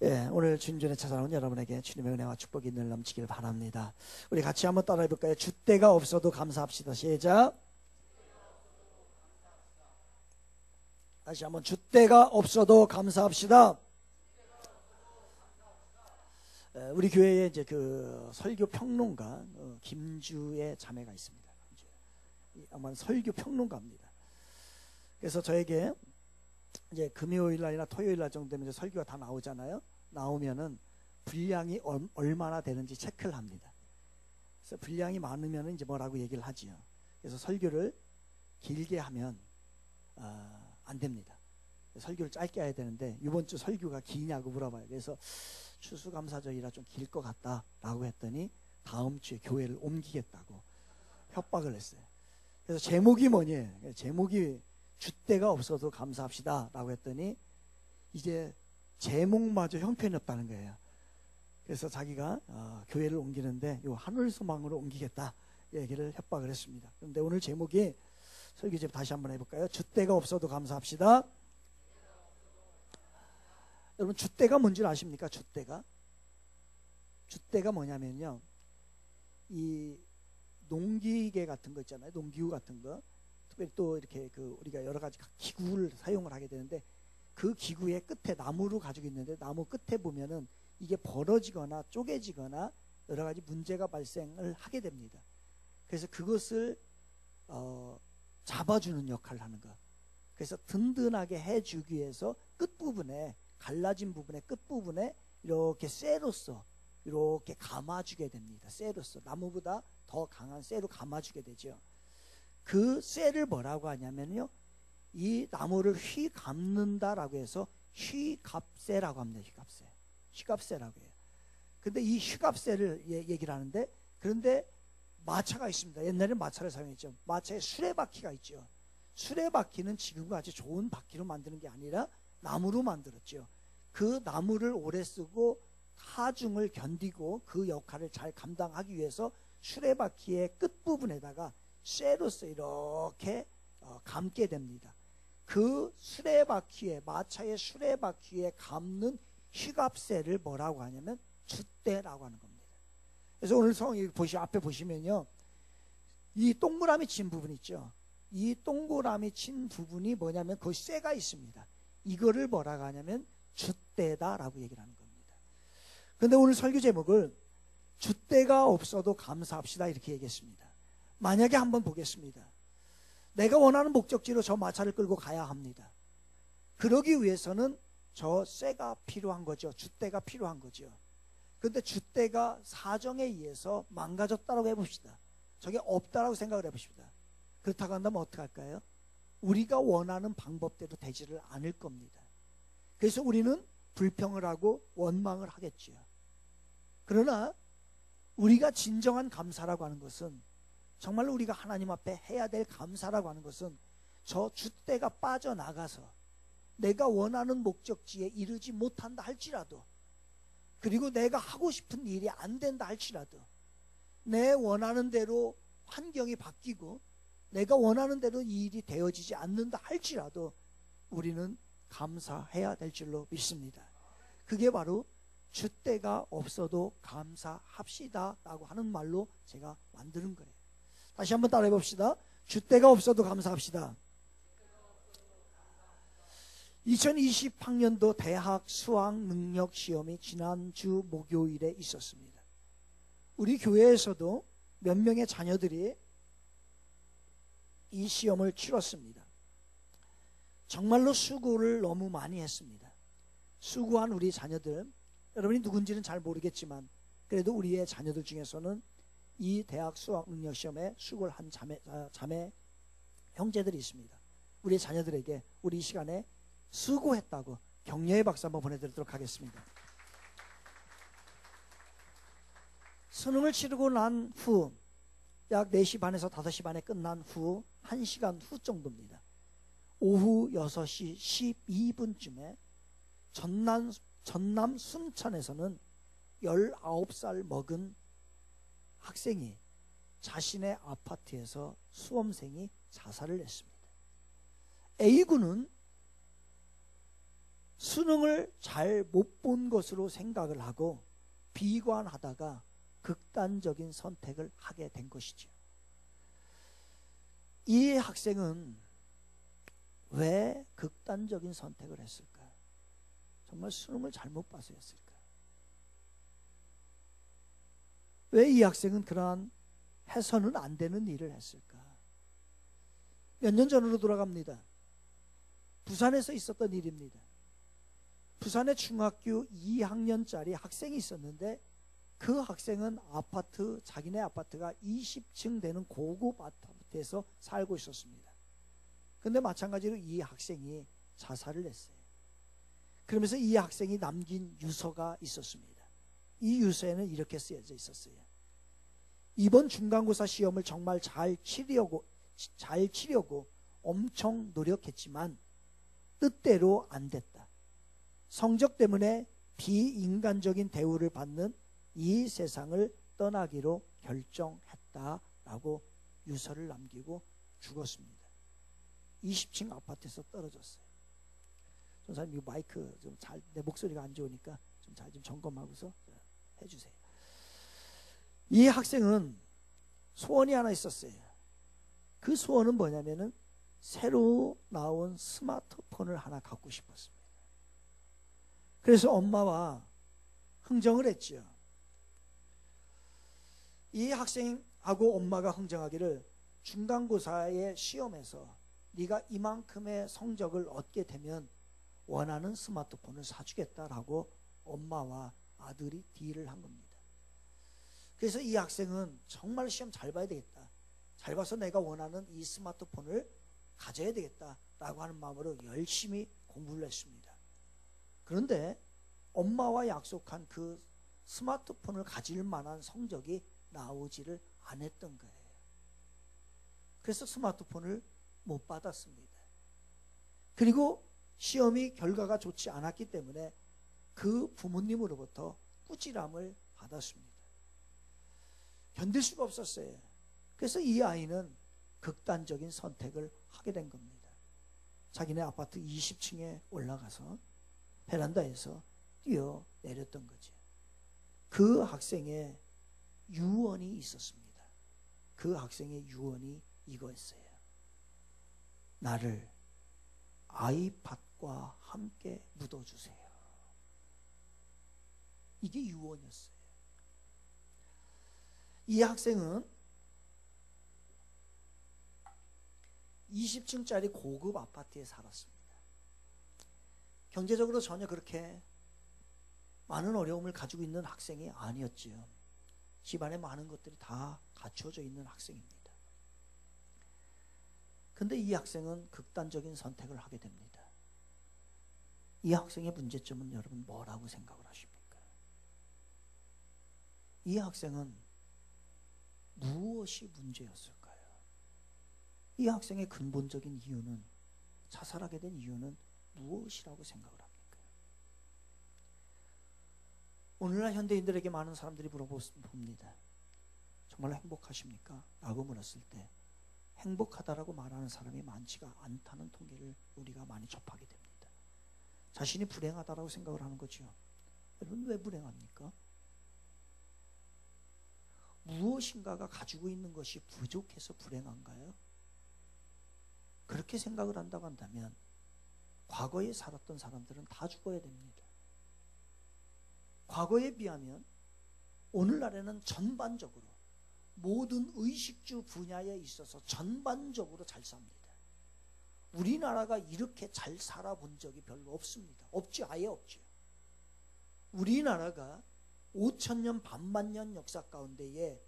예, 오늘 주님전에 찾아온 여러분에게 주님의 은혜와 축복이 늘 넘치길 바랍니다. 우리 같이 한번 따라해 볼까요? 줏대가 없어도 감사합시다. 시작. 다시 한번 줏대가 없어도 감사합시다. 우리 교회에 이제 그 설교 평론가 김주의 자매가 있습니다. 아마 설교 평론가입니다. 그래서 저에게 이제 금요일 날이나 토요일 날 정도 되면 이제 설교가 다 나오잖아요. 나오면은 분량이 얼마나 되는지 체크를 합니다. 그래서 분량이 많으면 이제 뭐라고 얘기를 하지요. 그래서 설교를 길게 하면 안 됩니다. 설교를 짧게 해야 되는데 이번 주 설교가 기냐고 물어봐요. 그래서 추수감사절이라 좀 길 것 같다라고 했더니 다음 주에 교회를 옮기겠다고 협박을 했어요. 그래서 제목이 뭐니? 제목이 줏대가 없어도 감사합시다 라고 했더니 이제 제목마저 형편이 없다는 거예요. 그래서 자기가 교회를 옮기는데 요 하늘소망으로 옮기겠다 얘기를 협박을 했습니다. 그런데 오늘 제목이 설교집 다시 한번 해볼까요? 줏대가 없어도 감사합시다. 여러분 줏대가 뭔지 아십니까? 줏대가 뭐냐면요, 이 농기계 같은 거 있잖아요. 농기구 같은 거. 특별히 또 이렇게 우리가 여러 가지 기구를 사용을 하게 되는데 그 기구의 끝에 나무로 가지고 있는데 나무 끝에 보면은 이게 벌어지거나 쪼개지거나 여러 가지 문제가 발생을 하게 됩니다. 그래서 그것을 잡아주는 역할을 하는 거. 그래서 든든하게 해주기 위해서 끝부분에, 갈라진 부분의 끝부분에 이렇게 쇠로서 이렇게 감아주게 됩니다. 쇠로서 나무보다 더 강한 쇠로 감아주게 되죠. 그 쇠를 뭐라고 하냐면요, 이 나무를 휘 감는다라고 해서 휘갑쇠라고 합니다. 휘갑쇠라고 해요. 근데 이 휘갑쇠를 얘기를 하는데, 그런데 마차가 있습니다. 옛날에는 마차를 사용했죠. 마차에 수레바퀴가 있죠. 수레바퀴는 지금과 같이 좋은 바퀴로 만드는 게 아니라 나무로 만들었죠. 그 나무를 오래 쓰고 하중을 견디고 그 역할을 잘 감당하기 위해서 수레바퀴의 끝부분에다가 쇠로서 이렇게 감게 됩니다. 그 수레바퀴에, 마차의 수레바퀴에 감는 휘갑쇠를 뭐라고 하냐면 줏대라고 하는 겁니다. 그래서 오늘 앞에 보시면요, 이 동그라미 친 부분 있죠. 이 동그라미 친 부분이 뭐냐면 그 쇠가 있습니다. 이거를 뭐라고 하냐면 줏대다라고 얘기를 하는 겁니다. 그런데 오늘 설교 제목을 줏대가 없어도 감사합시다 이렇게 얘기했습니다. 만약에 한번 보겠습니다. 내가 원하는 목적지로 저 마차를 끌고 가야 합니다. 그러기 위해서는 저 쇠가 필요한 거죠. 줏대가 필요한 거죠. 그런데 줏대가 사정에 의해서 망가졌다고 해봅시다. 저게 없다라고 생각을 해봅시다. 그렇다고 한다면 어떻게 할까요? 우리가 원하는 방법대로 되지를 않을 겁니다. 그래서 우리는 불평을 하고 원망을 하겠죠. 그러나 우리가 진정한 감사라고 하는 것은, 정말로 우리가 하나님 앞에 해야 될 감사라고 하는 것은 저 줏대가 빠져나가서 내가 원하는 목적지에 이르지 못한다 할지라도, 그리고 내가 하고 싶은 일이 안 된다 할지라도, 내 원하는 대로 환경이 바뀌고 내가 원하는 대로 이 일이 되어지지 않는다 할지라도 우리는 감사해야 될 줄로 믿습니다. 그게 바로 줏대가 없어도 감사합시다 라고 하는 말로 제가 만드는 거예요. 다시 한번 따라해 봅시다. 줏대가 없어도 감사합시다. 2020학년도 대학 수학능력시험이 지난주 목요일에 있었습니다. 우리 교회에서도 몇 명의 자녀들이 이 시험을 치렀습니다. 정말로 수고를 너무 많이 했습니다. 수고한 우리 자녀들, 여러분이 누군지는 잘 모르겠지만 그래도 우리의 자녀들 중에서는 이 대학 수학능력시험에 수고를 한 자매 형제들이 있습니다. 우리 자녀들에게 우리 이 시간에 수고했다고 격려의 박수 한번 보내드리도록 하겠습니다. 수능을 치르고 난 후 약 4시 반에서 5시 반에 끝난 후 1시간 후 정도입니다. 오후 6시 12분쯤에 전남 순천에서는 19살 먹은 학생이 자신의 아파트에서 수험생이 자살을 했습니다. A군은 수능을 잘 못 본 것으로 생각을 하고 비관하다가 극단적인 선택을 하게 된 것이죠. 이 학생은 왜 극단적인 선택을 했을까? 정말 수능을 잘못 봐서였을까? 왜 이 학생은 그러한 해서는 안 되는 일을 했을까? 몇 년 전으로 돌아갑니다. 부산에서 있었던 일입니다. 부산에 중학교 2학년짜리 학생이 있었는데 그 학생은 아파트, 자기네 아파트가 20층 되는 고급 아파트에서 살고 있었습니다. 그런데 마찬가지로 이 학생이 자살을 했어요. 그러면서 이 학생이 남긴 유서가 있었습니다. 이 유서에는 이렇게 쓰여져 있었어요. 이번 중간고사 시험을 정말 잘 치려고 엄청 노력했지만 뜻대로 안 됐다. 성적 때문에 비인간적인 대우를 받는 이 세상을 떠나기로 결정했다라고 유서를 남기고 죽었습니다. 20층 아파트에서 떨어졌어요. 전사님 이 마이크 좀 잘, 내 목소리가 안 좋으니까 좀 잘 좀 점검하고서 해주세요. 이 학생은 소원이 하나 있었어요. 그 소원은 뭐냐면은 새로 나온 스마트폰을 하나 갖고 싶었습니다. 그래서 엄마와 흥정을 했죠. 이 학생하고 엄마가 흥정하기를 중간고사의 시험에서 네가 이만큼의 성적을 얻게 되면 원하는 스마트폰을 사주겠다라고 엄마와 아들이 딜을 한 겁니다. 그래서 이 학생은 정말 시험 잘 봐야 되겠다. 잘 봐서 내가 원하는 이 스마트폰을 가져야 되겠다라고 하는 마음으로 열심히 공부를 했습니다. 그런데 엄마와 약속한 그 스마트폰을 가질 만한 성적이 나오지를 않았던 거예요. 그래서 스마트폰을 못 받았습니다. 그리고 시험이 결과가 좋지 않았기 때문에 그 부모님으로부터 꾸지람을 받았습니다. 견딜 수가 없었어요. 그래서 이 아이는 극단적인 선택을 하게 된 겁니다. 자기네 아파트 20층에 올라가서 베란다에서 뛰어내렸던 거죠. 그 학생의 유언이 있었습니다. 그 학생의 유언이 이거였어요. 나를 아이팟과 함께 묻어주세요. 이게 유언이었어요. 이 학생은 20층짜리 고급 아파트에 살았습니다. 경제적으로 전혀 그렇게 많은 어려움을 가지고 있는 학생이 아니었지요. 집안에 많은 것들이 다 갖추어져 있는 학생입니다. 근데 이 학생은 극단적인 선택을 하게 됩니다. 이 학생의 문제점은 여러분 뭐라고 생각을 하십니까? 이 학생은 무엇이 문제였을까요? 이 학생의 근본적인 이유는, 자살하게 된 이유는 무엇이라고 생각을 합니까? 오늘날 현대인들에게 많은 사람들이 물어봅니다. 정말 행복하십니까? 라고 물었을 때 행복하다라고 말하는 사람이 많지가 않다는 통계를 우리가 많이 접하게 됩니다. 자신이 불행하다라고 생각을 하는 거죠. 여러분 왜 불행합니까? 무엇인가가 가지고 있는 것이 부족해서 불행한가요? 그렇게 생각을 한다고 한다면 과거에 살았던 사람들은 다 죽어야 됩니다. 과거에 비하면 오늘날에는 전반적으로 모든 의식주 분야에 있어서 전반적으로 잘 삽니다. 우리나라가 이렇게 잘 살아본 적이 별로 없습니다. 없지, 아예 없죠. 우리나라가 5천년 반만년 역사 가운데에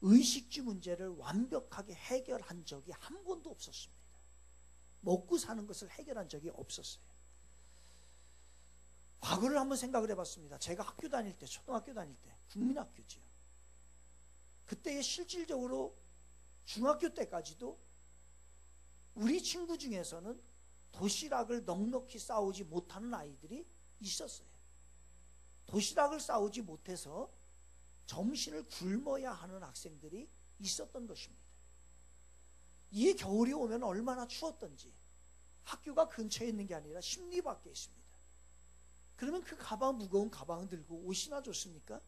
의식주 문제를 완벽하게 해결한 적이 한 번도 없었습니다. 먹고 사는 것을 해결한 적이 없었어요. 과거를 한번 생각을 해봤습니다. 제가 학교 다닐 때, 초등학교 다닐 때, 국민학교지요. 그때 실질적으로 중학교 때까지도 우리 친구 중에서는 도시락을 넉넉히 싸우지 못하는 아이들이 있었어요. 도시락을 싸우지 못해서 점심을 굶어야 하는 학생들이 있었던 것입니다. 이 겨울이 오면 얼마나 추웠던지, 학교가 근처에 있는 게 아니라 10리 밖에 있습니다. 그러면 그 가방, 무거운 가방을 들고 옷이나 좋습니까?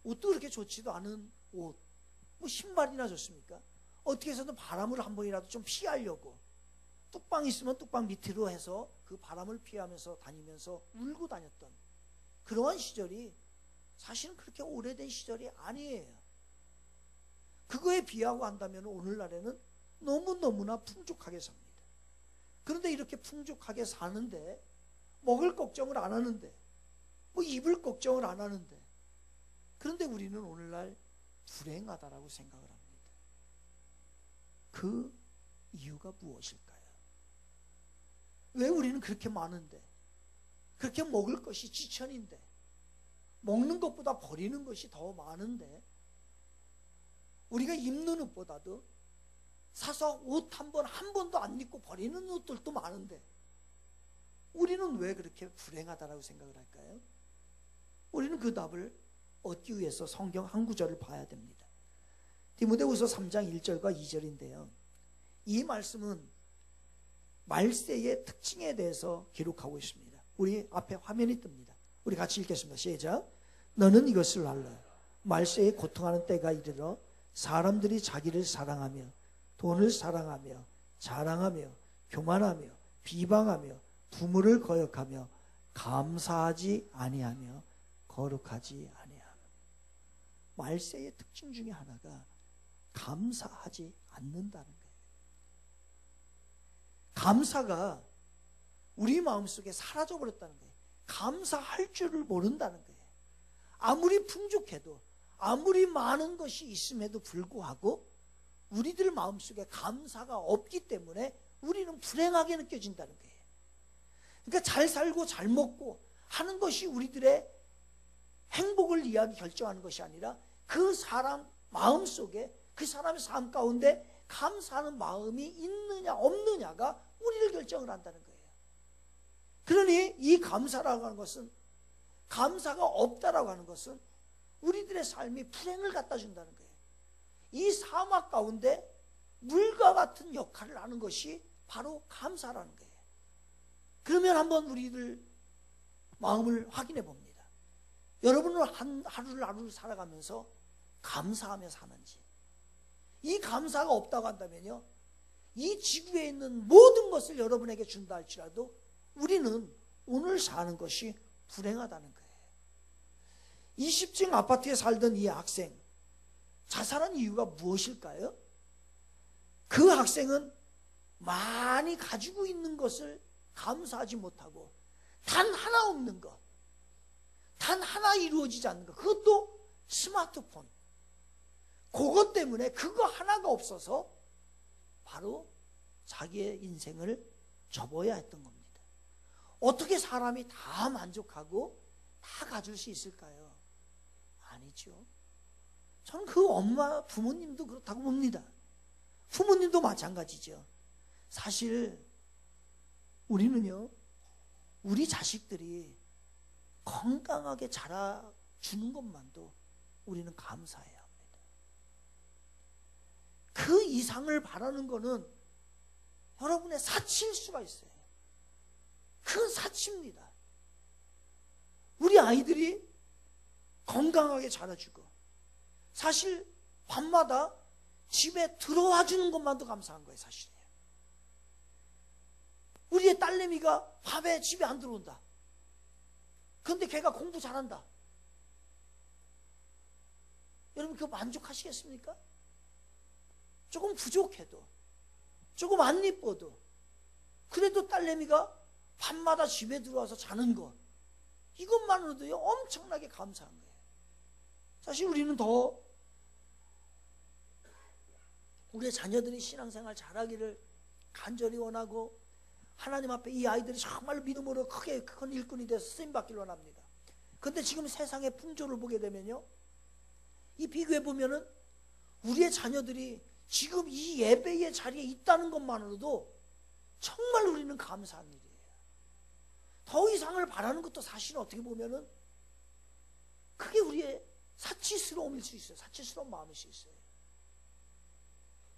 옷도 그렇게 좋지도 않은 옷, 뭐 신발이나 좋습니까? 어떻게 해서든 바람을 한 번이라도 좀 피하려고 뚝방 있으면 뚝방 밑으로 해서 그 바람을 피하면서 다니면서 울고 다녔던 그러한 시절이 사실은 그렇게 오래된 시절이 아니에요. 그거에 비하고 한다면 오늘날에는 너무너무나 풍족하게 삽니다. 그런데 이렇게 풍족하게 사는데 먹을 걱정을 안 하는데 뭐 입을 걱정을 안 하는데 그런데 우리는 오늘날 불행하다라고 생각을 합니다. 그 이유가 무엇일까요? 왜 우리는 그렇게 많은데 그렇게 먹을 것이 지천인데 먹는 것보다 버리는 것이 더 많은데 우리가 입는 옷보다도 사서 옷 한 번도 안 입고 버리는 옷들도 많은데 우리는 왜 그렇게 불행하다라고 생각을 할까요? 우리는 그 답을 얻기 위해서 성경 한 구절을 봐야 됩니다. 디모데후서 3장 1절과 2절인데요. 이 말씀은 말세의 특징에 대해서 기록하고 있습니다. 우리 앞에 화면이 뜹니다. 우리 같이 읽겠습니다. 시작. 너는 이것을 알라. 말세에 고통하는 때가 이르러 사람들이 자기를 사랑하며 돈을 사랑하며 자랑하며 교만하며 비방하며 부모를 거역하며 감사하지 아니하며 거룩하지 아니하며. 말세의 특징 중에 하나가 감사하지 않는다는 거예요. 감사가 우리 마음속에 사라져버렸다는 거예요. 감사할 줄을 모른다는 거예요. 아무리 풍족해도 아무리 많은 것이 있음에도 불구하고 우리들 마음속에 감사가 없기 때문에 우리는 불행하게 느껴진다는 거예요. 그러니까 잘 살고 잘 먹고 하는 것이 우리들의 행복을 결정하는 것이 아니라 그 사람 마음속에 그 사람의 삶 가운데 감사하는 마음이 있느냐 없느냐가 우리를 결정을 한다는 거예요. 그러니 이 감사라고 하는 것은 감사가 없다라고 하는 것은 우리들의 삶이 불행을 갖다 준다는 거예요. 이 사막 가운데 물과 같은 역할을 하는 것이 바로 감사라는 거예요. 그러면 한번 우리들 마음을 확인해 봅니다. 여러분은 하루를 살아가면서 감사하며 사는지, 이 감사가 없다고 한다면요, 이 지구에 있는 모든 것을 여러분에게 준다 할지라도 우리는 오늘 사는 것이 불행하다는 거예요. 20층 아파트에 살던 이 학생, 자살한 이유가 무엇일까요? 그 학생은 많이 가지고 있는 것을 감사하지 못하고 단 하나 없는 것, 단 하나 이루어지지 않는 것, 그것도 스마트폰, 그것 때문에 그거 하나가 없어서 바로 자기의 인생을 접어야 했던 겁니다. 어떻게 사람이 다 만족하고 다 가질 수 있을까요? 아니죠. 저는 그 엄마, 부모님도 그렇다고 봅니다. 부모님도 마찬가지죠. 사실 우리는요, 우리 자식들이 건강하게 자라주는 것만도 우리는 감사해야 합니다. 그 이상을 바라는 거는 여러분의 사치일 수가 있어요. 그 사치입니다. 우리 아이들이 건강하게 자라주고 사실 밤마다 집에 들어와 주는 것만도 감사한 거예요. 사실이에요. 우리의 딸내미가 밤에 집에 안 들어온다. 그런데 걔가 공부 잘한다. 여러분 그거 만족하시겠습니까? 조금 부족해도, 조금 안 이뻐도 그래도 딸내미가 밤마다 집에 들어와서 자는 것, 이것만으로도요 엄청나게 감사한 거예요. 사실 우리는 더 우리의 자녀들이 신앙생활 잘하기를 간절히 원하고 하나님 앞에 이 아이들이 정말 믿음으로 큰 일꾼이 돼서 쓰임받기를 원합니다. 그런데 지금 세상의 풍조를 보게 되면요, 이 비교해 보면은 우리의 자녀들이 지금 이 예배의 자리에 있다는 것만으로도 정말 우리는 감사한 일이에요. 더 이상을 바라는 것도 사실은 어떻게 보면은 그게 우리의 사치스러움일 수 있어요. 사치스러운 마음일 수 있어요.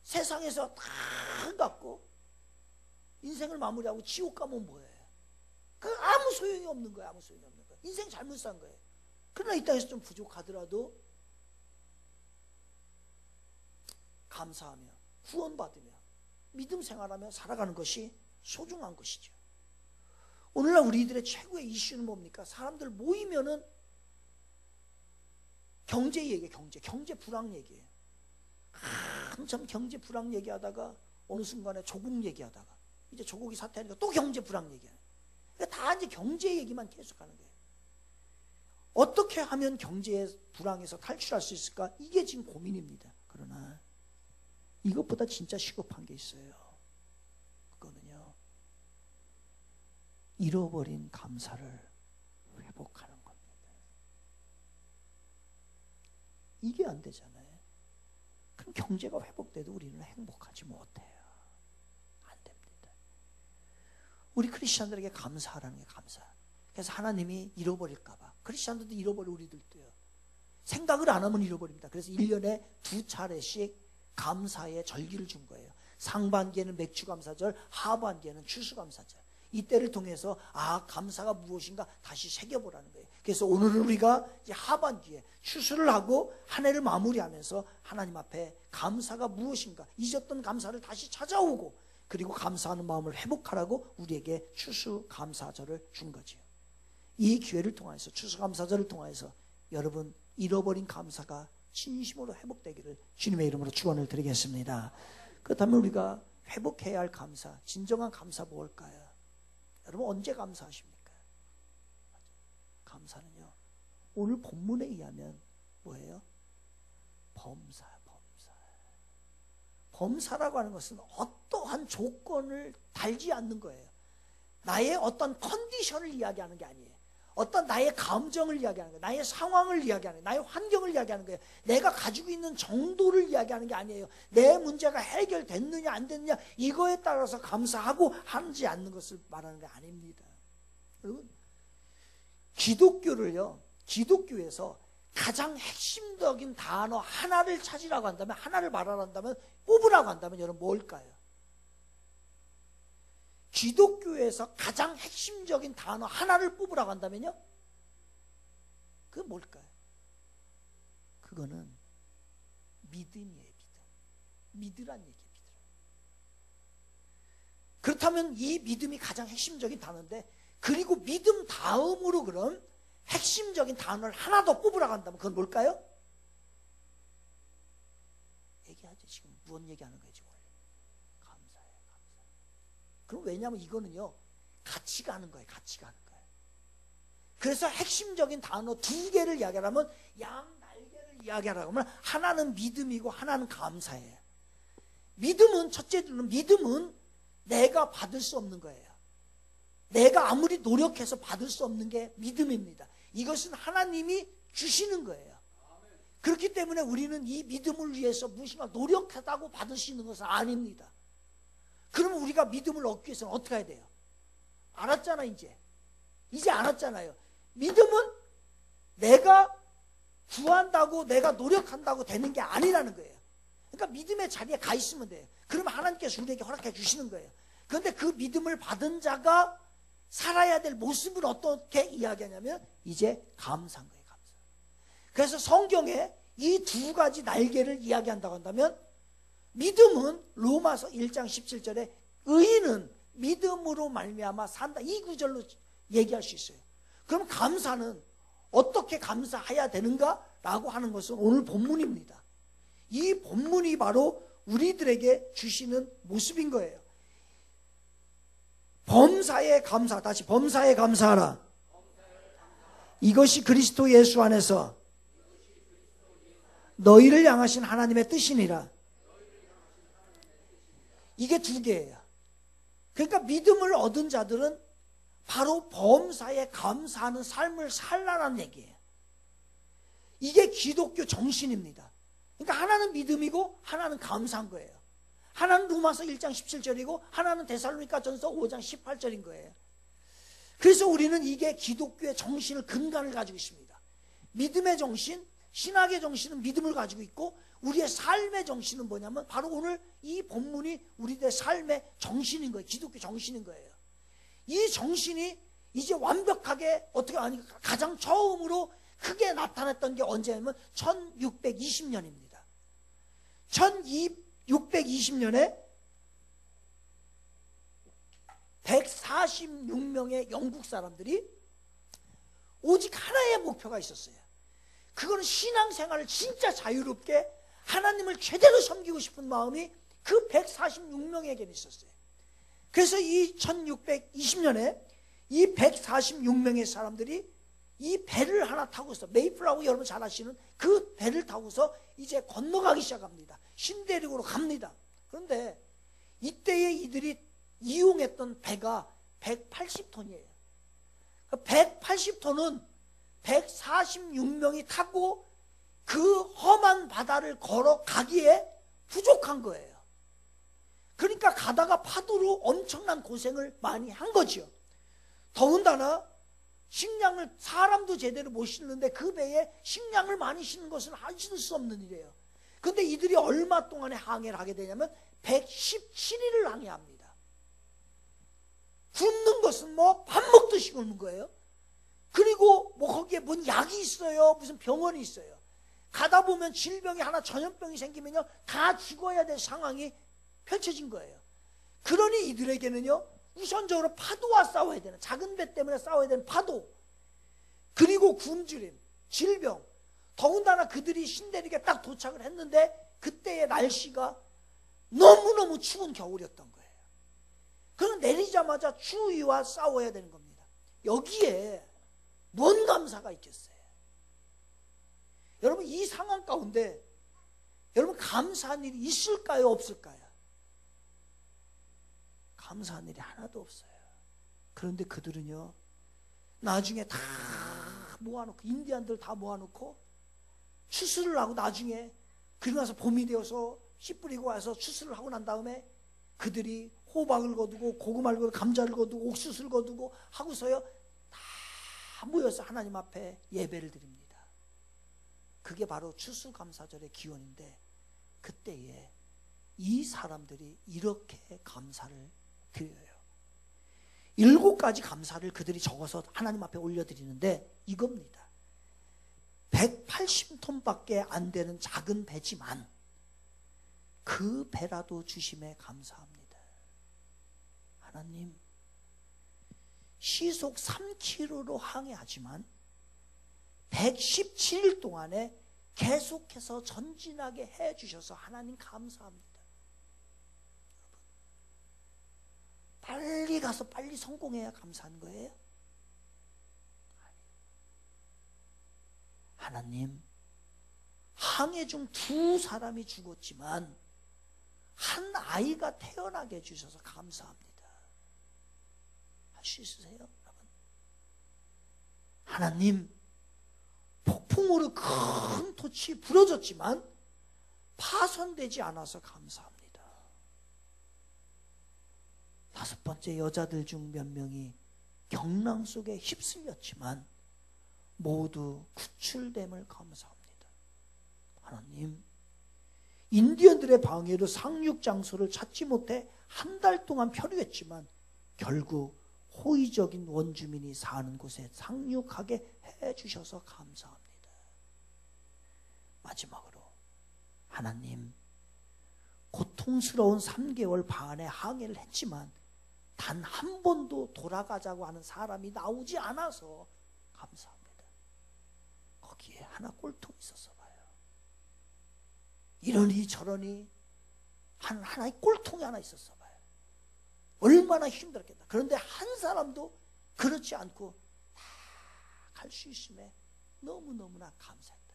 세상에서 다 갖고 인생을 마무리하고 지옥 가면 뭐예요? 그 아무 소용이 없는 거예요. 아무 소용이 없는 거예요. 인생 잘못 산 거예요. 그러나 이 땅에서 좀 부족하더라도 감사하며 구원받으며 믿음 생활하며 살아가는 것이 소중한 것이죠. 오늘날 우리들의 최고의 이슈는 뭡니까? 사람들 모이면은 경제 얘기예요. 경제 불황 얘기예요. 한참 경제 불황 얘기하다가 어느 순간에 조국 얘기하다가 이제 조국이 사퇴하니까 또 경제 불황 얘기해요. 그러니까 다 이제 경제 얘기만 계속하는 거예요. 어떻게 하면 경제의 불황에서 탈출할 수 있을까? 이게 지금 고민입니다. 그러나 이것보다 진짜 시급한 게 있어요. 그거는요, 잃어버린 감사를 회복하는 겁니다. 이게 안 되잖아요. 그럼 경제가 회복돼도 우리는 행복하지 못해요. 안 됩니다. 우리 크리스천들에게 감사하라는 게 감사. 그래서 하나님이 잃어버릴까 봐. 크리스천들도 잃어버려, 우리들도요. 생각을 안 하면 잃어버립니다. 그래서 1년에 2차례씩 감사의 절기를 준 거예요. 상반기에는 맥주감사절, 하반기에는 추수감사절. 이때를 통해서 감사가 무엇인가 다시 새겨보라는 거예요. 그래서 오늘은 우리가 이제 하반기에 추수를 하고 한 해를 마무리하면서 하나님 앞에 감사가 무엇인가, 잊었던 감사를 다시 찾아오고, 그리고 감사하는 마음을 회복하라고 우리에게 추수감사절을 준 거죠. 이 기회를 통해서, 추수감사절을 통해서 여러분 잃어버린 감사가 진심으로 회복되기를 주님의 이름으로 축원을 드리겠습니다. 그렇다면 우리가 회복해야 할 감사, 진정한 감사 뭘까요? 여러분 언제 감사하십니까? 감사는요, 오늘 본문에 의하면 뭐예요? 범사라고 하는 것은 어떠한 조건을 달지 않는 거예요. 나의 어떤 컨디션을 이야기하는 게 아니에요. 어떤 나의 감정을 이야기하는 거예요. 나의 상황을 이야기하는 거예요. 나의 환경을 이야기하는 거예요. 내가 가지고 있는 정도를 이야기하는 게 아니에요. 내 문제가 해결됐느냐 안 됐느냐 이거에 따라서 감사하고 하지 않는 것을 말하는 게 아닙니다. 여러분, 기독교에서 가장 핵심적인 단어 하나를 찾으라고 한다면, 하나를 말하라고 한다면, 뽑으라고 한다면 여러분 뭘까요? 기독교에서 가장 핵심적인 단어 하나를 뽑으라고 한다면요, 그건 뭘까요? 그거는 믿음이에요. 믿으란 얘기예요. 그렇다면 이 믿음이 가장 핵심적인 단어인데, 그리고 믿음 다음으로 그럼 핵심적인 단어를 하나 더 뽑으라고 한다면 그건 뭘까요? 얘기하죠. 지금 무슨 얘기하는 거예요? 지금 감사해요. 감사. 그럼 왜냐하면 이거는요, 같이 가는 거예요. 같이 가는 거예요. 그래서 핵심적인 단어 2개를 이야기하려면, 양 날개를 이야기하라고 하면 하나는 믿음이고 하나는 감사예요. 믿음은, 첫째는 믿음은 내가 받을 수 없는 거예요. 내가 아무리 노력해서 받을 수 없는 게 믿음입니다. 이것은 하나님이 주시는 거예요. 그렇기 때문에 우리는 이 믿음을 위해서 무엇인가 노력하다고 받을 수 있는 것은 아닙니다. 그러면 우리가 믿음을 얻기 위해서는 어떻게 해야 돼요? 알았잖아. 이제 알았잖아요. 믿음은 내가 구한다고, 내가 노력한다고 되는 게 아니라는 거예요. 그러니까 믿음의 자리에 가 있으면 돼요. 그러면 하나님께서 우리에게 허락해 주시는 거예요. 그런데 그 믿음을 받은 자가 살아야 될 모습을 어떻게 이야기하냐면 이제 감사한 거예요. 감사. 그래서 성경에 이 2가지 날개를 이야기한다고 한다면, 믿음은 로마서 1장 17절에 의인은 믿음으로 말미암아 산다, 이 구절로 얘기할 수 있어요. 그럼 감사는 어떻게 감사해야 되는가? 라고 하는 것은 오늘 본문입니다. 이 본문이 바로 우리들에게 주시는 모습인 거예요. 범사에 감사, 다시 범사에 감사하라. 이것이 그리스도 예수 안에서 너희를 향하신 하나님의 뜻이니라. 이게 2개예요. 그러니까 믿음을 얻은 자들은 바로 범사에 감사하는 삶을 살라는 얘기예요. 이게 기독교 정신입니다. 그러니까 하나는 믿음이고 하나는 감사한 거예요. 하나는 로마서 1장 17절이고 하나는 데살로니가 전서 5장 18절인 거예요. 그래서 우리는 이게 기독교의 정신을, 근간을 가지고 있습니다. 믿음의 정신, 신학의 정신은 믿음을 가지고 있고 우리의 삶의 정신은 뭐냐면 바로 오늘 이 본문이 우리의 삶의 정신인 거예요. 기독교 정신인 거예요. 이 정신이 이제 완벽하게 어떻게 하니 가장 처음으로 크게 나타났던 게 언제냐면 1620년입니다. 1620년에 146명의 영국 사람들이 오직 하나의 목표가 있었어요. 그거는 신앙생활을 진짜 자유롭게 하나님을 제대로 섬기고 싶은 마음이 그 146명에게는 있었어요. 그래서 이 1620년에 이 146명의 사람들이 이 배를 하나 타고서 메이플라워 여러분 잘 아시는 그 배를 타고서 이제 건너가기 시작합니다. 신대륙으로 갑니다. 그런데 이때에 이들이 이용했던 배가 180톤이에요. 180톤은 146명이 타고 그 험한 바다를 걸어가기에 부족한 거예요. 그러니까 가다가 파도로 엄청난 고생을 많이 한 거죠. 더군다나 식량을 사람도 제대로 못 싣는데 그 배에 식량을 많이 싣는 것은 하실 수 없는 일이에요. 그런데 이들이 얼마 동안에 항해를 하게 되냐면 117일을 항해합니다. 굶는 것은 뭐 밥 먹듯이 굶는 거예요. 그리고 뭐 거기에 뭔 약이 있어요. 무슨 병원이 있어요. 가다 보면 질병이 하나 전염병이 생기면요 다 죽어야 될 상황이 펼쳐진 거예요. 그러니 이들에게는요 우선적으로 파도와 싸워야 되는, 작은 배 때문에 싸워야 되는 파도, 그리고 굶주림, 질병, 더군다나 그들이 신대륙에 딱 도착을 했는데 그때의 날씨가 너무너무 추운 겨울이었던 거예요. 그럼 내리자마자 추위와 싸워야 되는 겁니다. 여기에 뭔 감사가 있겠어요? 여러분 이 상황 가운데 여러분 감사한 일이 있을까요? 없을까요? 감사한 일이 하나도 없어요. 그런데 그들은요 나중에 다 모아놓고 인디안들 다 모아놓고 추수를 하고 나중에 그러고 나서 봄이 되어서 씨 뿌리고 와서 추수를 하고 난 다음에 그들이 호박을 거두고 고구마를 거두고 감자를 거두고 옥수수를 거두고 하고서요 다 모여서 하나님 앞에 예배를 드립니다. 그게 바로 추수감사절의 기원인데 그때에 이 사람들이 이렇게 감사를 드려요. 7가지 감사를 그들이 적어서 하나님 앞에 올려드리는데 이겁니다. 180톤밖에 안 되는 작은 배지만 그 배라도 주심에 감사합니다. 하나님 시속 3km로 항해하지만 117일 동안에 계속해서 전진하게 해주셔서 하나님 감사합니다. 빨리 가서 빨리 성공해야 감사한 거예요? 하나님 항해 중 2사람이 죽었지만 한 아이가 태어나게 해주셔서 감사합니다. 할 수 있으세요? 여러분? 하나님 폭풍으로 큰 토치 부러졌지만 파손되지 않아서 감사합니다. 5번째 여자들 중 몇 명이 경랑 속에 휩쓸렸지만 모두 구출됨을 감사합니다. 하나님 인디언들의 방해로 상륙 장소를 찾지 못해 한 달 동안 표류했지만 결국 호의적인 원주민이 사는 곳에 상륙하게 해주셔서 감사합니다. 마지막으로 하나님 고통스러운 3개월 반의 항해를 했지만 단 한 번도 돌아가자고 하는 사람이 나오지 않아서 감사합니다. 거기에 하나 꼴통이 있어서 봐요. 이러니 저러니 하나의 꼴통이 하나 있었어 봐요. 얼마나 힘들었겠다. 그런데 한 사람도 그렇지 않고 다 갈 수 있음에 너무너무나 감사했다.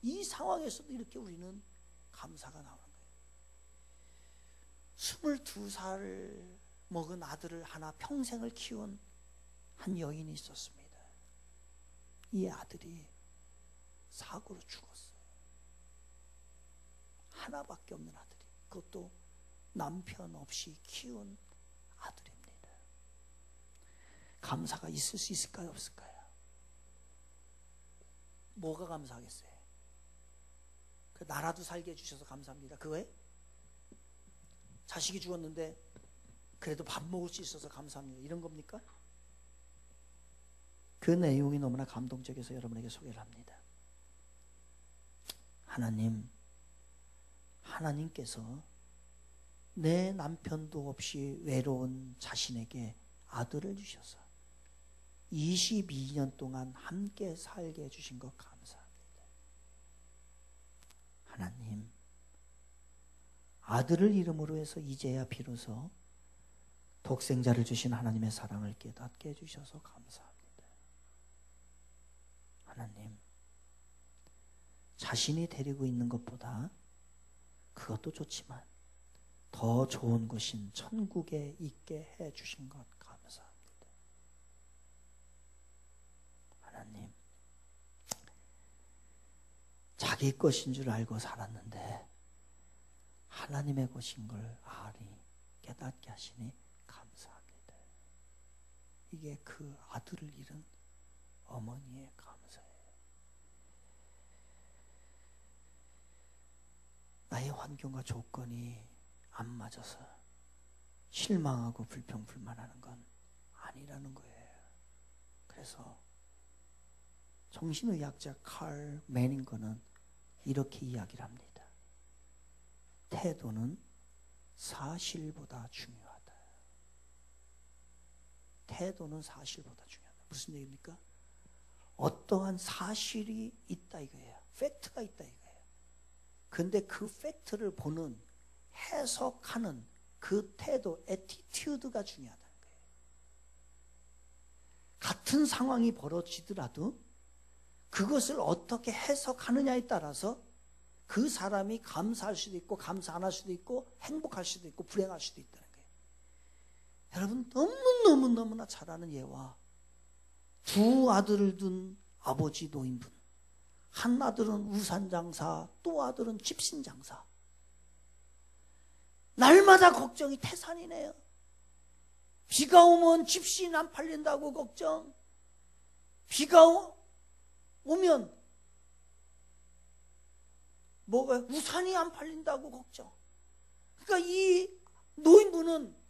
이 상황에서도 이렇게 우리는 감사가 나오는 거예요. 22살 먹은 아들을 하나 평생을 키운 한 여인이 있었습니다. 이 아들이 사고로 죽었어요. 하나밖에 없는 아들이, 그것도 남편 없이 키운 아들입니다. 감사가 있을 수 있을까요? 없을까요? 뭐가 감사하겠어요? 그 나라도 살게 해주셔서 감사합니다. 그거에 자식이 죽었는데 그래도 밥 먹을 수 있어서 감사합니다. 이런 겁니까? 그 내용이 너무나 감동적이어서 여러분에게 소개를 합니다. 하나님께서 내 남편도 없이 외로운 자신에게 아들을 주셔서 22년 동안 함께 살게 해주신 것 감사합니다. 하나님, 아들을 이름으로 해서 이제야 비로소 독생자를 주신 하나님의 사랑을 깨닫게 해주셔서 감사합니다. 하나님, 자신이 데리고 있는 것보다 그것도 좋지만 더 좋은 곳인 천국에 있게 해주신 것 감사합니다. 하나님, 자기 것인 줄 알고 살았는데 하나님의 것인 걸 깨닫게 하시니 감사합니다. 이게 그 아들을 잃은 어머니의 감사예요. 나의 환경과 조건이 안 맞아서 실망하고 불평불만하는 건 아니라는 거예요. 그래서 정신의학자 칼 매닝거는 이렇게 이야기를 합니다. 태도는 사실보다 중요하다. 태도는 사실보다 중요하다. 무슨 얘기입니까? 어떠한 사실이 있다 이거예요. 팩트가 있다 이거예요. 근데 그 팩트를 보는, 해석하는 그 태도, 애티튜드가 중요하다는 거예요. 같은 상황이 벌어지더라도 그것을 어떻게 해석하느냐에 따라서 그 사람이 감사할 수도 있고 감사 안 할 수도 있고 행복할 수도 있고 불행할 수도 있다는 거예요. 여러분 너무나 잘 아는 예와 두 아들을 둔 아버지 노인분, 한 아들은 우산장사, 또 아들은 집신장사. 날마다 걱정이 태산이네요. 비가 오면 집신 안 팔린다고 걱정, 비가 오면 우산이 안 팔린다고 걱정. 그러니까 이 노인분은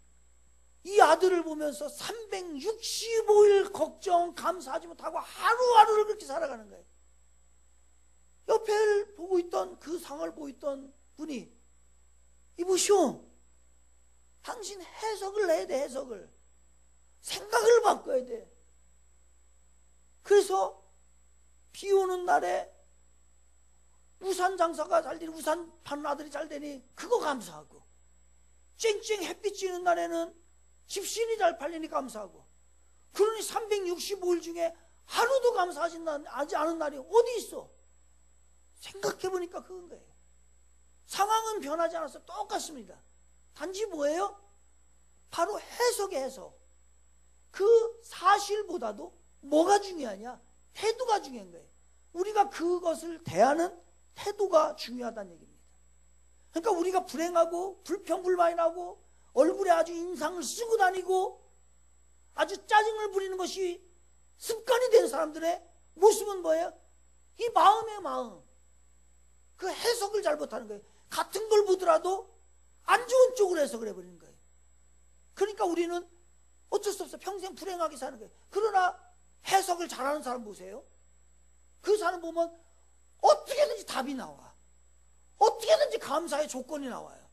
이 아들을 보면서 365일 걱정, 감사하지 못하고 하루하루를 그렇게 살아가는 거예요. 옆에 보고 있던, 그 상을 보고 있던 분이, 이보시오, 당신 해석을 해야 돼. 해석을, 생각을 바꿔야 돼. 그래서 비 오는 날에 우산 장사가 잘 되니, 우산 파는 아들이 잘 되니 그거 감사하고, 쨍쨍 햇빛 찌는 날에는 집신이 잘 팔리니 감사하고. 그러니 365일 중에 하루도 감사하지 않은 날이 어디 있어? 생각해보니까 그건 거예요. 상황은 변하지 않아서 똑같습니다. 단지 뭐예요? 바로 해석의 해석. 그 사실보다도 뭐가 중요하냐? 태도가 중요한 거예요. 우리가 그것을 대하는 태도가 중요하다는 얘기입니다. 그러니까 우리가 불행하고 불평불만이 나고 얼굴에 아주 인상을 쓰고 다니고 아주 짜증을 부리는 것이 습관이 된 사람들의 모습은 뭐예요? 이 마음의 마음. 그 해석을 잘 못하는 거예요. 같은 걸 보더라도 안 좋은 쪽으로 해석을 해버리는 거예요. 그러니까 우리는 어쩔 수 없어 평생 불행하게 사는 거예요. 그러나 해석을 잘하는 사람 보세요. 그 사람 보면 어떻게든지 답이 나와. 어떻게든지 감사의 조건이 나와요.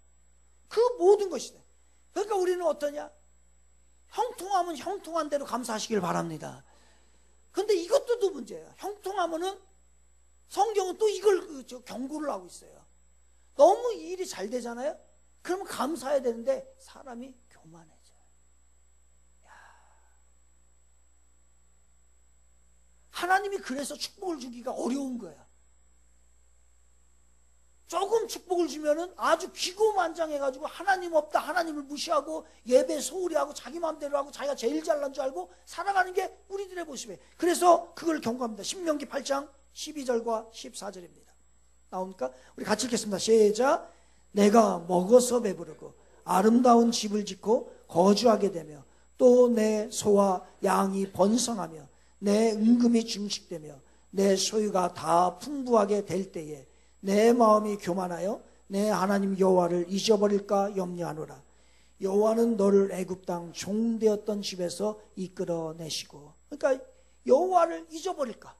그 모든 것이 돼. 그러니까 우리는 어떠냐? 형통하면 형통한 대로 감사하시길 바랍니다. 근데 이것도 또 문제예요. 형통하면은 성경은 또 이걸 경고를 하고 있어요. 너무 일이 잘 되잖아요. 그러면 감사해야 되는데 사람이 교만해져요. 하나님이 그래서 축복을 주기가 어려운 거야. 조금 축복을 주면은 아주 기고만장해가지고 하나님 없다, 하나님을 무시하고 예배 소홀히 하고 자기 마음대로 하고 자기가 제일 잘난 줄 알고 살아가는 게 우리들의 모습이에요. 그래서 그걸 경고합니다. 신명기 8장 12절과 14절입니다. 나옵니까? 우리 같이 읽겠습니다. 시작. 내가 먹어서 배부르고 아름다운 집을 짓고 거주하게 되며 또 내 소와 양이 번성하며 내 은금이 증식되며 내 소유가 다 풍부하게 될 때에 내 마음이 교만하여 내 하나님 여호와를 잊어버릴까 염려하노라. 여호와는 너를 애굽 땅 종되었던 집에서 이끌어내시고, 그러니까 여호와를 잊어버릴까?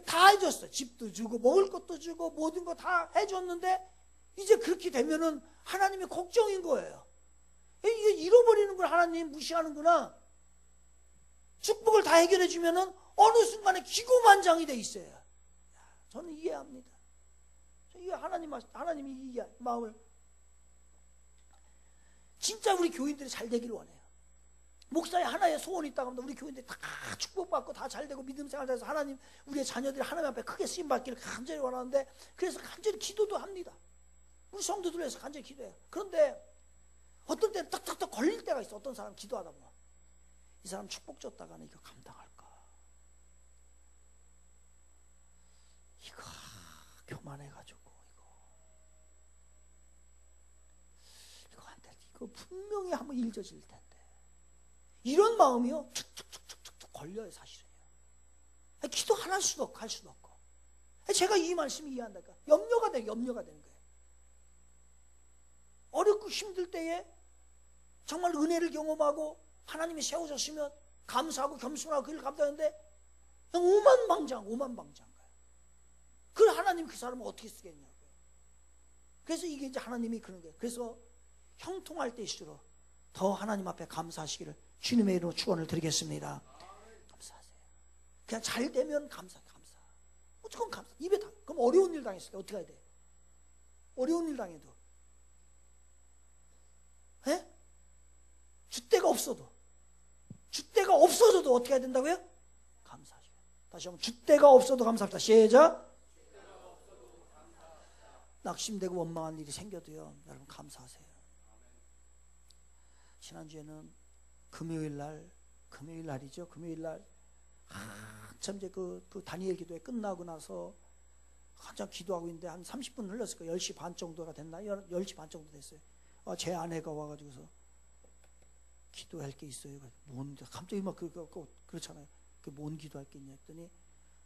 다 해줬어. 집도 주고 먹을 것도 주고 모든 거 다 해줬는데 이제 그렇게 되면은 하나님이 걱정인 거예요. 이게 잃어버리는 걸 하나님 무시하는구나. 축복을 다 해결해 주면은 어느 순간에 기고만장이 돼 있어요. 저는 이해합니다. 이게 하나님이 이 마음을 진짜 우리 교인들이 잘 되기를 원해요. 목사의 하나의 소원이 있다고 하면 우리 교인들이 다 축복받고 다 잘되고 믿음 생활해서 하나님, 우리의 자녀들이 하나님 앞에 크게 쓰임받기를 간절히 원하는데, 그래서 간절히 기도도 합니다. 우리 성도들 위해서 간절히 기도해요. 그런데 어떤 때는 탁탁탁 걸릴 때가 있어. 어떤 사람 기도하다 보면 이 사람 축복 줬다가는 이거 감당할까? 이거 교만해가지고 이거 안 돼. 이거 분명히 한번 잊어질 텐데. 이런 마음이요 툭툭툭툭툭 걸려요. 사실은요. 기도 안 할 수도 없고 할 수도 없고. 제가 이 말씀을 이해한다니까. 염려가 되는 거예요. 어렵고 힘들 때에 정말 은혜를 경험하고 하나님이 세워줬으면 감사하고 겸손하고 그를 감사하는데 오만방장 거예요. 그걸 하나님 그 사람을 어떻게 쓰겠냐고요. 그래서 이게 이제 하나님이 그런 거예요. 그래서 형통할 때일수록 더 하나님 앞에 감사하시기를 주님의 이름으로 축원을 드리겠습니다. 감사하세요. 그냥 잘 되면 감사. 무조건 감사. 입에 다. 그럼 어려운 일 당했을 때 어떻게 해야 돼? 어려운 일 당해도 줏대가 없어져도 어떻게 해야 된다고요? 감사하죠. 다시 한번 줏대가 없어도 감사합니다. 시작. 낙심되고 원망한 일이 생겨도요, 여러분 감사하세요. 지난주에는 금요일 날이죠. 금요일 날 한참 이제 그 다니엘 기도회 끝나고 나서 한참 기도하고 있는데 한 30분 흘렀을 거예요. 10시 반 정도가 됐나? 10시 반 정도 됐어요. 제 아내가 와가지고서 기도할 게 있어요. 뭔데? 갑자기 막 그렇잖아요. 뭔 기도할 게 있냐 했더니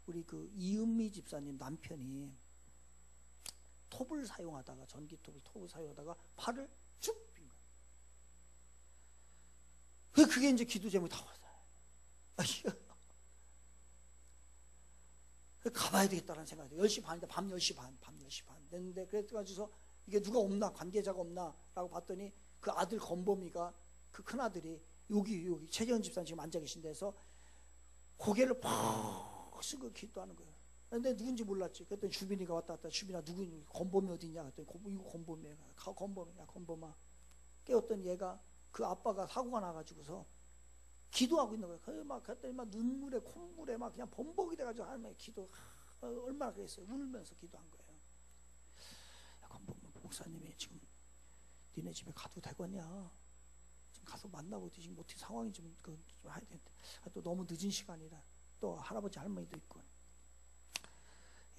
우리 그 이은미 집사님 남편이 톱을 사용하다가 전기톱을 사용하다가 팔을 쭉 빈 거예요. 그게 이제 기도 제목이 다 왔어요. 가봐야 되겠다는 생각이 10시 반인데 밤 10시 반 됐는데, 그래가지고서 이게 누가 없나, 관계자가 없나 라고 봤더니 그 아들 건범이가, 그 큰아들이 여기 최재현 집사님 지금 앉아 계신 데서 고개를 팍 쓰고 기도하는 거예요. 근데 누군지 몰랐지. 그랬더니 주빈이가 왔다 주빈아 누구니? 건범이 어디냐? 그랬더니 이거 건범이야. 건범아. 깨웠더니 얘가 그 아빠가 사고가 나가지고서 기도하고 있는 거예요. 그랬더니 막 눈물에 콧물에 막 그냥 범벅이 돼가지고 하나님의 기도 얼마나 그랬어요. 울면서 기도한 거예요. 건범 목사님이 지금 니네 집에 가도 되겠냐? 지금 가서 만나보지. 지금 어떻게 상황이 좀 해야 되는데 또 너무 늦은 시간이라 또 할아버지 할머니도 있고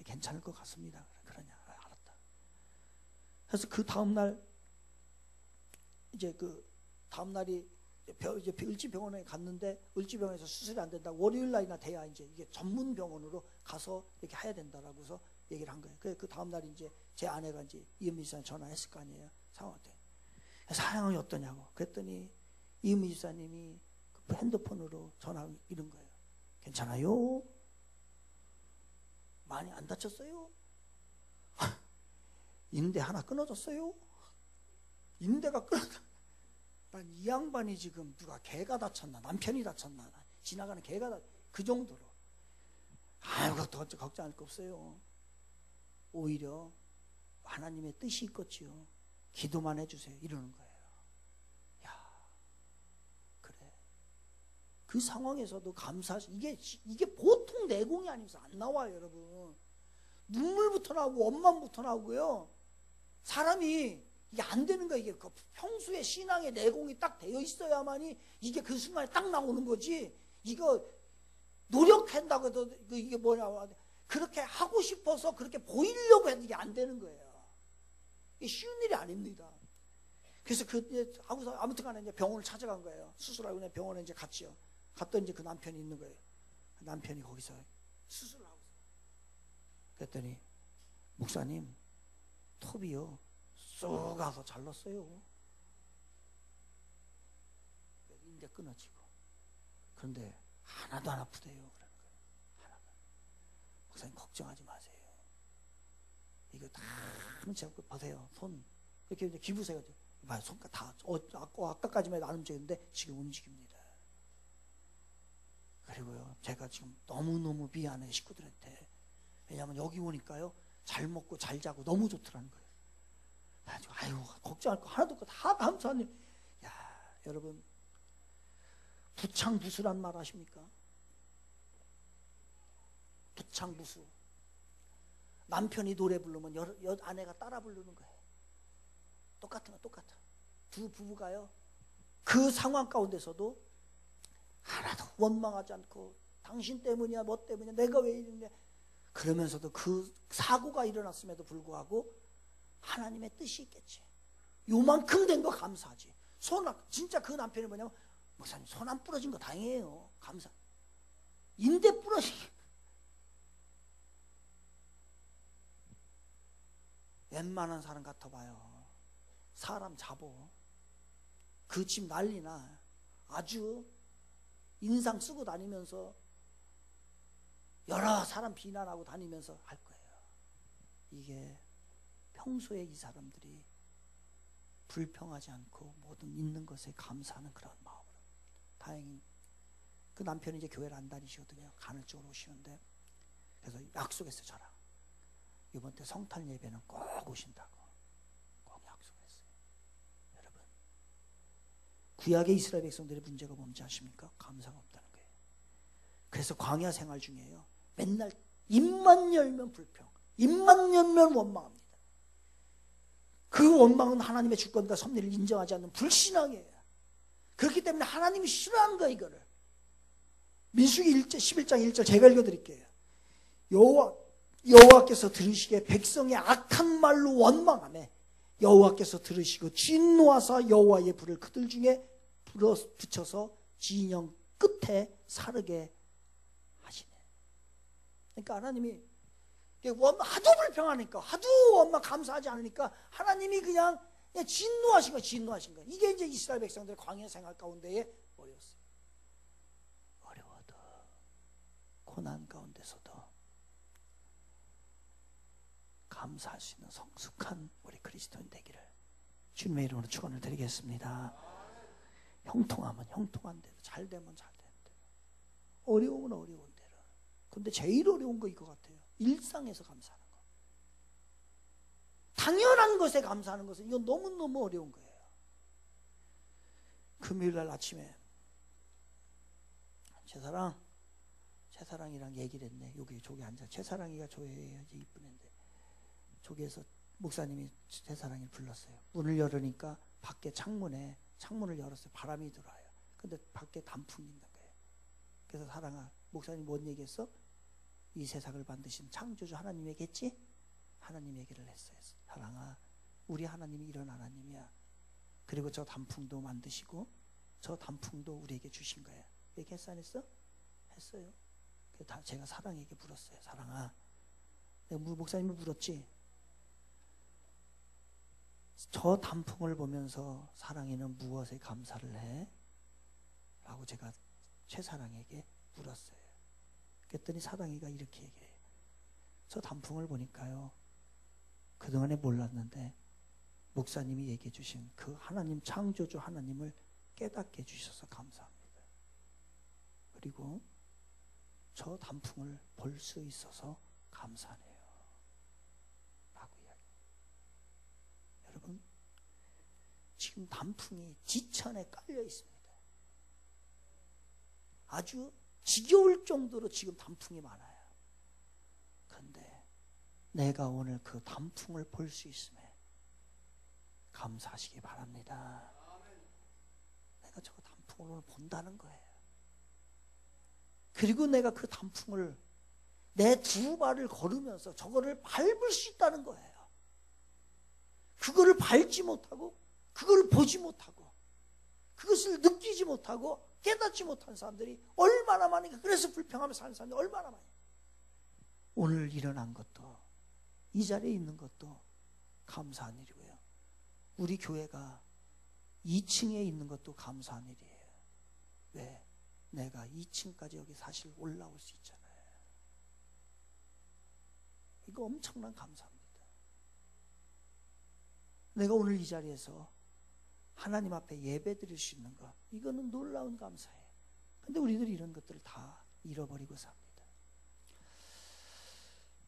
괜찮을 것 같습니다. 그러냐? 알았다. 그래서 그 다음날 이제 그 다음날이 이제 을지병원에 갔는데 을지병원에서 수술이 안 된다고 월요일 날이나 돼야 이제 이게 전문 병원으로 가서 이렇게 해야 된다라고서 얘기를 한 거예요. 그 다음날 이제 제 아내가 이제 이은미 집사님 전화했을 거 아니에요. 상황이 어떠냐고. 그랬더니 이은미 집사님이 그 핸드폰으로 전화 이런 거예요. 괜찮아요? 많이 안 다쳤어요? 인대 하나 끊어졌어요? 인대가 끊어졌. 난 이 양반이 지금 누가 개가 다쳤나 남편이 다쳤나 지나가는 개가 그 정도로 그것도 걱정할 거 없어요. 오히려 하나님의 뜻이 있겠지요. 기도만 해주세요. 이러는 거예요. 야, 그래. 그 상황에서도 이게 보통 내공이 아니면서 안 나와요, 여러분. 눈물부터 나오고 원망부터 나오고요. 사람이 이게 안 되는 거야. 이게 평소에 신앙의 내공이 딱 되어 있어야만이 이게 그 순간에 딱 나오는 거지. 이거 노력한다고 해도 이게 뭐냐, 그렇게 하고 싶어서 그렇게 보이려고 해도 이게 안 되는 거예요. 이게 쉬운 일이 아닙니다. 그래서 하고서 아무튼간에 이제 병원을 찾아간 거예요. 수술하고 그냥 병원에 이제 갔죠. 갔더니 이제 그 남편이 있는 거예요. 남편이 거기서 수술을 하고 있어요. 그랬더니 목사님 톱이요 쏙 가서 잘랐어요. 인대 끊어지고. 그런데 하나도 안 아프대요. 그러는 거예요. 하나도. 목사님 걱정하지 마세요. 이거 다 제가 보세요. 손 이렇게 이제 기부세가 봐요. 손가 다 아까까지만 해도 안 움직였는데 지금 움직입니다. 그리고요 제가 지금 너무너무 미안해 식구들한테. 왜냐하면 여기 오니까요 잘 먹고 잘 자고 너무 좋더라는 거예요. 아유 걱정할 거 하나도 없고 다 감사하니. 야 여러분 부창부수란 말 아십니까? 부창부수. 남편이 노래 부르면 아내가 따라 부르는 거예요. 똑같은 거 똑같아. 두 부부가요 그 상황 가운데서도 하나도 원망하지 않고 당신 때문이야 뭐 때문이야 내가 왜 이러냐 그러면서도 그 사고가 일어났음에도 불구하고 하나님의 뜻이 있겠지. 요만큼 된 거 감사하지. 진짜 그 남편이 뭐냐면 목사님 손 안 부러진 거 다행이에요. 감사. 인대 부러진 웬만한 사람 같아봐요. 사람 잡어. 그 집 난리나. 아주 인상 쓰고 다니면서 여러 사람 비난하고 다니면서 할 거예요. 이게 평소에 이 사람들이 불평하지 않고 모든 있는 것에 감사하는 그런 마음으로. 다행히 그 남편이 이제 교회를 안 다니시거든요. 간헐적으로 오시는데 그래서 약속했어요. 저랑 이번 때 성탄 예배는 꼭 오신다고 꼭 약속했어요. 여러분 구약의 이스라엘 백성들의 문제가 뭔지 아십니까? 감사가 없다는 거예요. 그래서 광야 생활 중에요 맨날 입만 열면 불평, 입만 열면 원망합니다. 그 원망은 하나님의 주권과 섭리를 인정하지 않는 불신앙이에요. 그렇기 때문에 하나님이 싫어하는 거예요. 이거를 민수기 11장 1절 제가 읽어드릴게요. 여호와께서 들으시기에 백성의 악한 말로 원망하며 여호와께서 들으시고 진노하사 여호와의 불을 그들 중에 붙여서 진영 끝에 사르게 하시네. 그러니까 하나님이 하도 불평하니까 하도 원망 감사하지 않으니까 하나님이 그냥 진노하신 거예요. 진노하신 거예요. 이게 이제 이스라엘 백성들의 광야 생활 가운데에 어려웠어요. 어려워도 고난 가운데서도 감사할 수 있는 성숙한 우리 그리스도인 되기를 주님의 이름으로 축원을 드리겠습니다. 형통하면 형통한 대로, 잘 되면 잘 되는 대로, 어려우면 어려운 대로. 근데 제일 어려운 거 이거 같아요. 일상에서 감사하는 거. 당연한 것에 감사하는 것은 이건 너무너무 어려운 거예요. 금요일날 아침에 최사랑이랑 얘기를 했네. 저기 앉아. 최사랑이가 조회해야지 이쁜 애인데 저기에서 목사님이 최사랑이를 불렀어요. 문을 열으니까 밖에 창문을 열었어요. 바람이 들어와요. 근데 밖에 단풍이 있는 거예요. 그래서 사랑아, 목사님 뭔 얘기했어? 이 세상을 만드신 창조주 하나님 얘기했지? 하나님 얘기를 했어요. 사랑아, 우리 하나님이 이런 하나님이야. 그리고 저 단풍도 만드시고 저 단풍도 우리에게 주신 거야. 얘기했어 안 했어? 했어요. 제가 사랑에게 물었어요. 사랑아, 내가 목사님을 물었지? 저 단풍을 보면서 사랑이는 무엇에 감사를 해? 라고 제가 최사랑에게 물었어요. 그랬더니 사랑이가 이렇게 얘기해요. 저 단풍을 보니까요, 그동안에 몰랐는데 목사님이 얘기해 주신 그 하나님, 창조주 하나님을 깨닫게 해주셔서 감사합니다. 그리고 저 단풍을 볼 수 있어서 감사해요. 라고 이야기해요. 여러분, 지금 단풍이 지천에 깔려 있습니다. 아주 지겨울 정도로 지금 단풍이 많아요. 그런데 내가 오늘 그 단풍을 볼 수 있음에 감사하시기 바랍니다. 내가 저 단풍을 오늘 본다는 거예요. 그리고 내가 그 단풍을 내 두 발을 걸으면서 저거를 밟을 수 있다는 거예요. 그거를 밟지 못하고, 그거를 보지 못하고, 그것을 느끼지 못하고 깨닫지 못한 사람들이 얼마나 많으니까. 그래서 불평하며 사는 사람들이 얼마나 많아요. 오늘 일어난 것도, 이 자리에 있는 것도 감사한 일이고요. 우리 교회가 2층에 있는 것도 감사한 일이에요. 왜? 내가 2층까지 여기 사실 올라올 수 있잖아요. 이거 엄청난 감사합니다. 내가 오늘 이 자리에서 하나님 앞에 예배 드릴 수 있는 것, 이거는 놀라운 감사예요. 근데 우리들이 이런 것들을 다 잃어버리고 삽니다.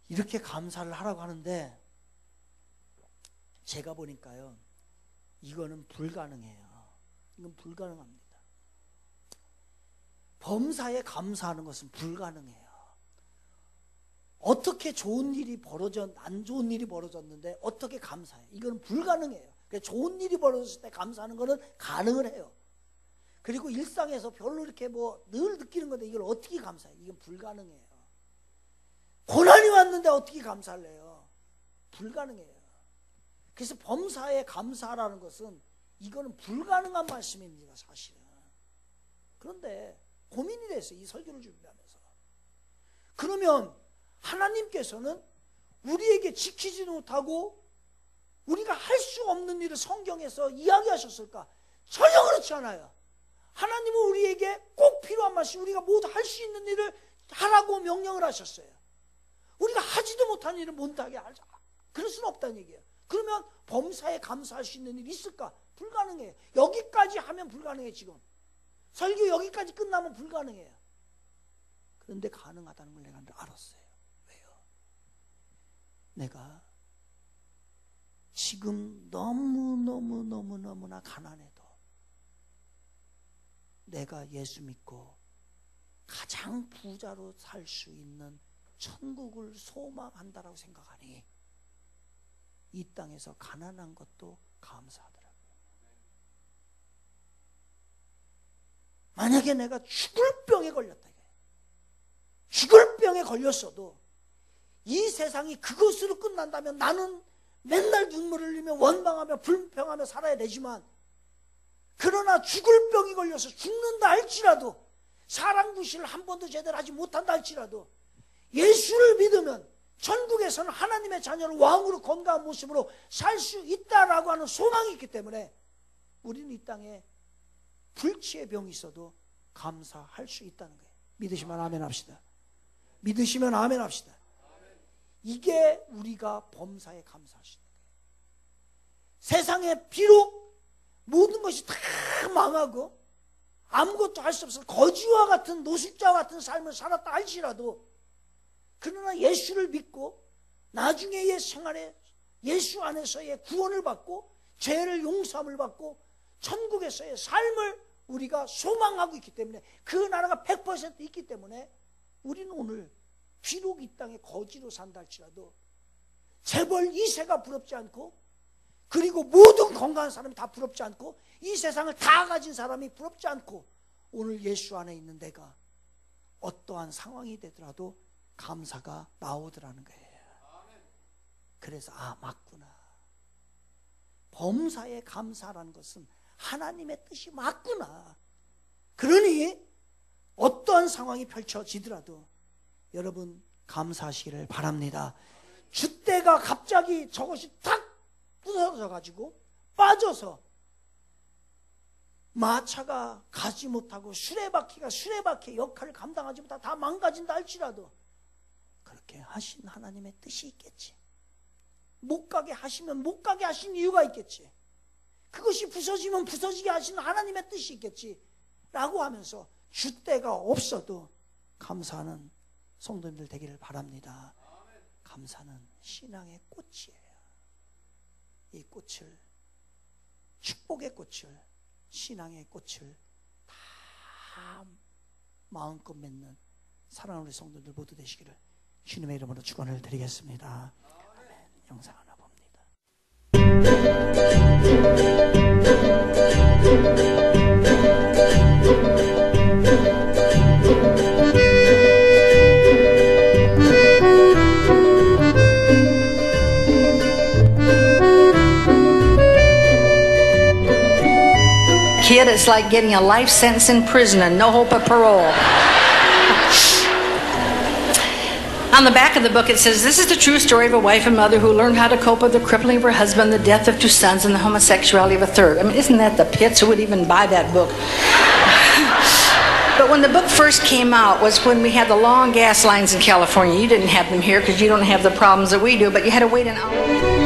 이렇게 감사를 하라고 하는데 제가 보니까요, 이거는 불가능해요. 이건 불가능합니다. 범사에 감사하는 것은 불가능해요. 어떻게 좋은 일이 안 좋은 일이 벌어졌는데 어떻게 감사해? 이건 불가능해요. 좋은 일이 벌어졌을 때 감사하는 것은 가능을 해요. 그리고 일상에서 별로 이렇게 늘 느끼는 건데 이걸 어떻게 감사해? 이건 불가능해요. 고난이 왔는데 어떻게 감사를 해요? 불가능해요. 그래서 범사에 감사하라는 것은 이거는 불가능한 말씀입니다, 사실은. 그런데 고민이 됐어요, 이 설교를 준비하면서. 그러면 하나님께서는 우리에게 지키지 못하고 우리가 할 수 없는 일을 성경에서 이야기하셨을까? 전혀 그렇지 않아요. 하나님은 우리에게 꼭 필요한 말씀, 우리가 모두 할 수 있는 일을 하라고 명령을 하셨어요. 우리가 하지도 못한 일을 못하게 하자. 그럴 수는 없다는 얘기예요. 그러면 범사에 감사할 수 있는 일이 있을까? 불가능해요. 여기까지 하면 불가능해. 지금 설교 여기까지 끝나면 불가능해요. 그런데 가능하다는 걸 내가 알았어요. 왜요? 내가 지금 너무나 가난해도 내가 예수 믿고 가장 부자로 살 수 있는 천국을 소망한다라고 생각하니 이 땅에서 가난한 것도 감사하더라고요. 만약에 내가 죽을 병에 걸렸다, 죽을 병에 걸렸어도 이 세상이 그것으로 끝난다면 나는 맨날 눈물을 흘리며 원망하며 불평하며 살아야 되지만, 그러나 죽을 병이 걸려서 죽는다 할지라도, 사랑구실을 한 번도 제대로 하지 못한다 할지라도 예수를 믿으면 천국에서는 하나님의 자녀를 왕으로 건강한 모습으로 살 수 있다라고 하는 소망이 있기 때문에 우리는 이 땅에 불치의 병이 있어도 감사할 수 있다는 거예요. 믿으시면 아멘 합시다. 믿으시면 아멘 합시다. 이게 우리가 범사에 감사할 수 있는 거예요. 세상에 비록 모든 것이 다 망하고 아무것도 할 수 없어 거지와 같은 노숙자와 같은 삶을 살았다 할지라도, 그러나 예수를 믿고 나중에의 생활에 예수 안에서의 구원을 받고 죄를 용서함을 받고 천국에서의 삶을 우리가 소망하고 있기 때문에, 그 나라가 100% 있기 때문에 우리는 오늘 비록 이 땅에 거지로 산다 할지라도 재벌 2세가 부럽지 않고, 그리고 모든 건강한 사람이 다 부럽지 않고, 이 세상을 다 가진 사람이 부럽지 않고, 오늘 예수 안에 있는 내가 어떠한 상황이 되더라도 감사가 나오더라는 거예요. 그래서 맞구나. 범사에 감사라는 것은 하나님의 뜻이 맞구나. 그러니 어떠한 상황이 펼쳐지더라도 여러분 감사하시기를 바랍니다. 줏대가 갑자기 저것이 탁 부서져 가지고 빠져서 마차가 가지 못하고 수레바퀴가 수레바퀴의 역할을 감당하지 못하고 다 망가진다 할지라도 그렇게 하신 하나님의 뜻이 있겠지. 못 가게 하시면 못 가게 하신 이유가 있겠지. 그것이 부서지면 부서지게 하시는 하나님의 뜻이 있겠지 라고 하면서 줏대가 없어도 감사하는 성도님들 되기를 바랍니다. 감사는 신앙의 꽃이에요. 이 꽃을, 축복의 꽃을, 신앙의 꽃을 다 마음껏 맺는 사랑하는 우리 성도들 모두 되시기를 주님의 이름으로 축원을 드리겠습니다. 아멘. 영상 하나 봅니다. Kid, it's like getting a life sentence in prison and no hope of parole. On the back of the book, it says, "This is the true story of a wife and mother who learned how to cope with the crippling of her husband, the death of 2 sons, and the homosexuality of a third." I mean, isn't that the pits? Who would even buy that book? But when the book first came out was when we had the long gas lines in California. You didn't have them here because you don't have the problems that we do, but you had to wait an hour.